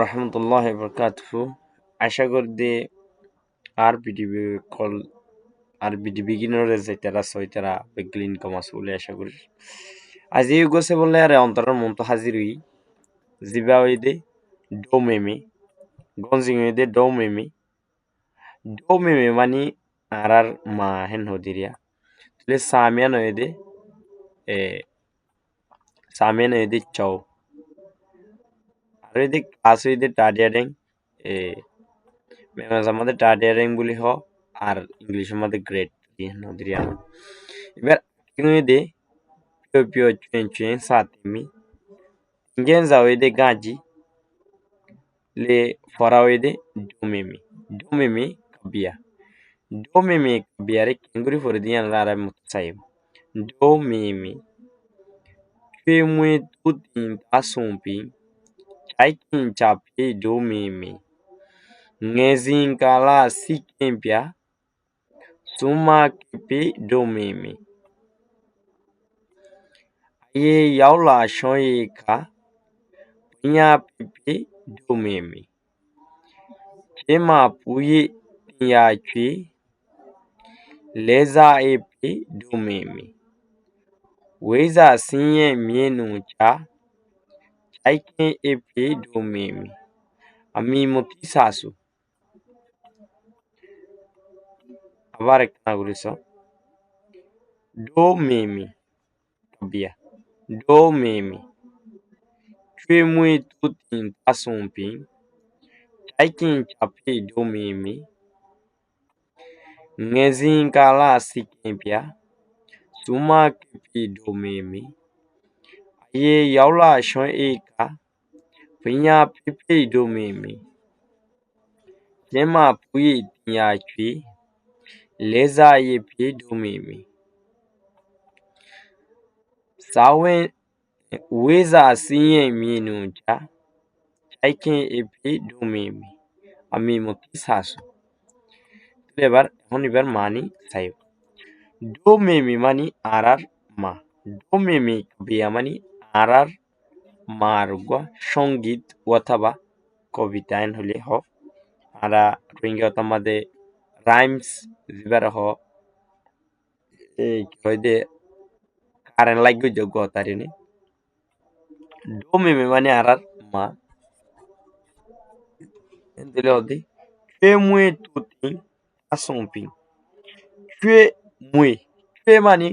রহমতুল্লাহ বরকাতুহু আশা করি যে call beginner যাইতারা সইতারা Baily income আছে বলে আশা করি আজি গছে বলে আরে অন্তরের মন তো হাজির হই জিবা হই দে ডো মেমি গঞ্জিং হই দে ডো মেমি মানে আর মা হেন হদিরিয়া তাহলে এ সামিয়ান হই দে চাও আর হই দে ক্লাস হই দে টাডিয়া ডেং এ মেমাজ আমাদের টাডিয়া ডেং বলি হ আর ইংলিশের মধ্যে গ্রেড নদিরিয়া এবার দে পিও পিও চুয়েন চুয়েন সাতিমি ingenza wede gaji le fora wede domimi kabia re kenguri fore diyan lara mutsayib domimi kwe mwe tutin tasumpi chaikin chapi domimi ngezin kala sikempia suma kipi domimi ye yaula shoye ka Nya pipi domimi. Ema puyi ya chui. Leza epi domimi. Weza sinye mienu cha. Chaike epi domimi. Ami moti sasu. Abare kanaguriso. Domimi. Kabia. Domimi. Chui mui tutin tasumpi. Chaikin chapi domimi. Ngezin kala sikempia. Suma kipi domimi. Ye yaula shon eka. Pinya pipi domimi. Jema puyi tinya chui. Leza ye pi domimi. Sawen weza sinye minuncha. Chaikin epi domimi. Ami moti sasu. এখন মানি চাইব do Mamy মানি আর মা do Mamy বিয়া মানি আর মার সঙ্গীত অথবা কবিতা N হলে হ আরা Rohingya তামাদে rhymes zipper হ এই কইদে কারেন্ট লাইক যোগ্য তারিনি ডো মেমি মানে আর মা এন দিলে হদি কে মুই তুতি আসম্পি কে মুই কে মানি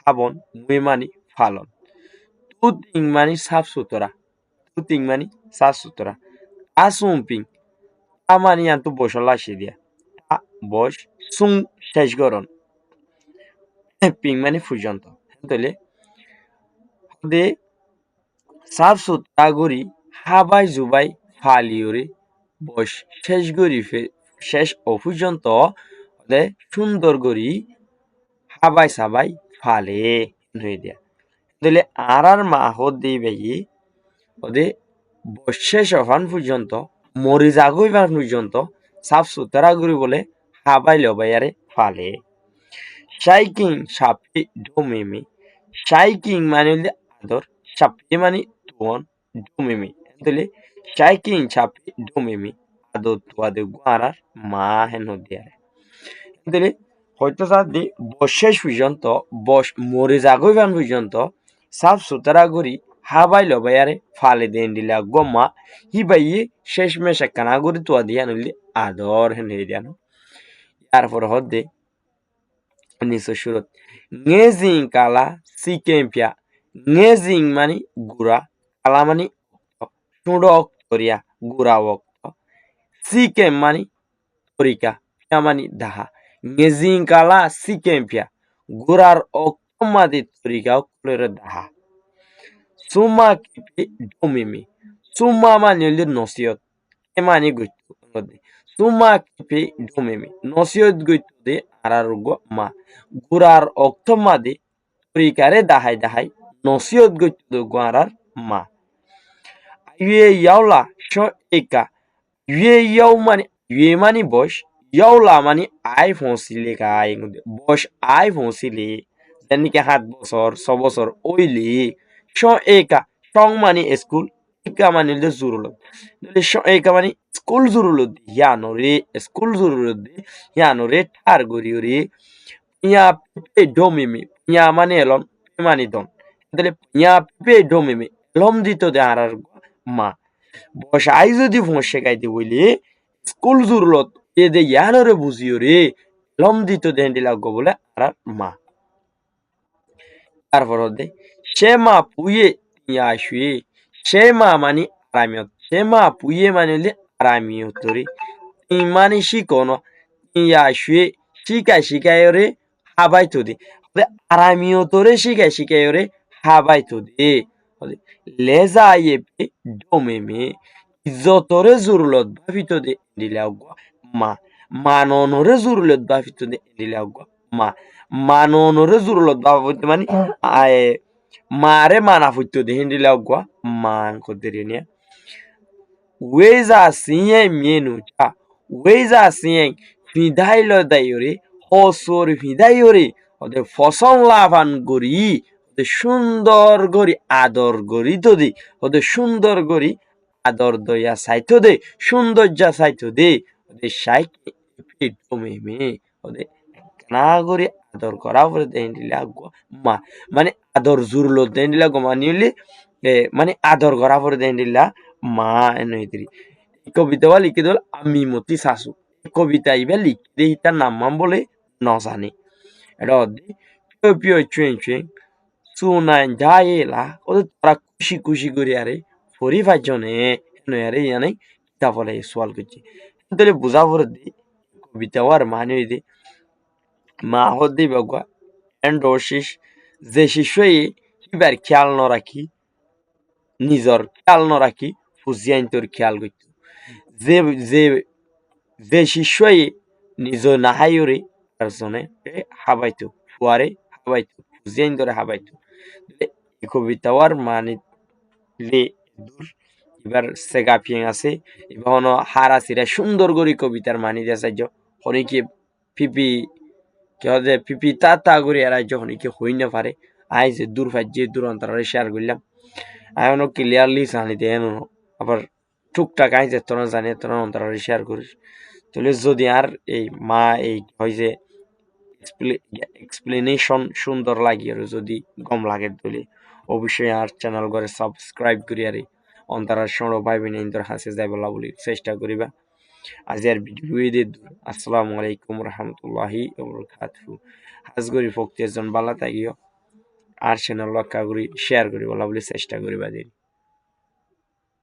হাবন মুই মানি ফালন তুতিং মানি সাফ সুতরা আসুম্পিং তা মানি আন্তু বসলা আসি দিয়া তা বস সুং শেষ গরন পিং মানি পর্যন্ত তাহলে দে সাফ সুতরা গরি হাবাই জুবাই ফালিওরে বস শেষ গরি শেষ অপর্যন্ত দে সুন্দর গরি হাবাই সাবাই ফালে হয়ে দিয়া তাহলে আর মা হদি বেই ওদে বর্ষে সফান পর্যন্ত মরি জাগইবার পর্যন্ত সাফ সুতরা করি বলে হাবাই লবাইয়ারে ফালে সাইকিং সাপি ডোমিমি সাইকিং মানে হলে আদর সাপি মানে তুয়ন ডোমিমি তাহলে সাইকিং সাপি ডোমিমি আদর তুয়াদে গুয়ারার মা হেন দিয়ারে তাহলে হয়তো সাদি বর্ষের পর্যন্ত মরে জাগইবার পর্যন্ত সাফ সুতরা করি হাবাই লবাইয়ারে ফালে দেন দিলা গম্মা হিবাইয়ে শেষ মেশা কানা করি তোয়া দিয়া নইলে আদর হেন হয়ে দিয়ানো তারপর হদে নিচে সুরত ngezing কালা সিকেম্পিয়া ngezing মানে গুড়া কালা মানে সুড় অক্তরিয়া গুড়া অক্ত সিকেম মানে তরিকা পিয়া মানে দাহা ngezing কালা সিকেম্পিয়া গুড়ার অক্ত মাদি তরিকা অক্তরে দাহা Suma kipi domimi. Suma mani oli nosiot. Emani guitu. Suma kipi domimi. Nosiot guitu de ararugo ma. Gurar oktomadi. Prikare dahai. Nosiot guitu de guarar ma. Yue yaula sho eka. Yue mani bosh. Yaula mani iPhone sile ka bosh iPhone sile. Then ke 7 বছর 6 বছর oily স একা song মানে school Eka mani le zurulot. Le sho eka mani school zurulot yanore school zurulot yanore targori nya pepe domimi nya mani elon mani don. Dele nya pepe domimi lom dito de arar ma. বসায় যদি ভোঁ শেখাইতে বলি school জুরলত এ দে ইয়ানরে বুঝিও রে লম দিত দেন্ডি লাগবো বলে আর মা তারপর দে সে মা পুয়ে ইয়া শুয়ে সে মা মানে আরামিয়ত সে মা পুয়ে মানে হলে আরামিয়ত রে মানে শিখনো ইয়া শুয়ে শিখায় রে হাবাই তো দে আরামিয়ত রে শিখায় রে হাবাই তো দে লেজা ইয়ে ডোমে মে izzotore zurulot bafitode ndilagwa ma manonore zurulot bafitode ndilagwa ma manonore zurulot bafitode mani ae mare mana futode ndilagwa mankoderenia weza sinye mienu cha weza sinye fidailo dayore hosori fidayore ode ফসল লাভান করি ওদের সুন্দর করি আদর করি তোদি ওদের সুন্দর করি আদর দয়া চাইতো দে সৌন্দর্য চাইতো দে ওদের সাইকে মেমে ওদের না করে আদর করা পরে দেন দিলে মা মানে আদর জুরলো দেন দিলা গোমানি হলে মানে আদর করা পরে দেন দিলা মা এনইতরি কবিতা বা লিখে দিল আমি মতি শাশু কবিতা ইবা লিখতে তার নাম বলে ন জানে এটা পিও পিও চুয়ে চুয়ে চুনাই যাইলা ওদের তারা খুশি খুশি করে আরে পরিবারজনে নয়ারে জানে কিতাবলে সোয়াল করছে তাহলে বুঝা পড়ে দি কবিতা আর মানে দি মা হদি বাগা এন্ডোসিস যে শিশুই এবার খেয়াল ন রাখি নিজর খেয়াল ন রাখি ফুজিয়াইন তোর খেয়াল করতো যে যে যে শিশুই নিজ নাহাইরে তার জনে হাবাইতো ফুয়ারে হাবাইতো ফুজিয়াইন ধরে হাবাইতো কবিতা আর মানে লে দূর এবার সেগাপিং আছে এবার হারাসিরা সুন্দর করে কবিতার মানি দিয়ে সাহায্য অনেকে পিপি কে হচ্ছে পিপি তা করে এরা যখন কি হই না পারে আই যে দূর ফাইজে দূর অন্তরে শেয়ার করলাম আমি ক্লিয়ারলি জানি দেন আবার টুকটাক আই যে তোরা জানি তোরা অন্তরে শেয়ার করিস তাহলে যদি আর এই মা এই হয় যে এক্সপ্লেনেশন সুন্দর লাগে আর যদি গম লাগে তাহলে অবশ্যই আর চ্যানেল করে সাবস্ক্রাইব করি আর অন্তরার সঙ্গে ভাই বোন ইন্দর হাসে যাই বলা বলি চেষ্টা করিবা আজ আর ভিডিও আসসালামু আলাইকুম রহমতুল্লাহি ওবরাকাতুহু হাজ করি ফক্তি একজন বালা তাইও আর চ্যানেল লক্ষ্য করি শেয়ার করি বলা বলি চেষ্টা করিবা দিন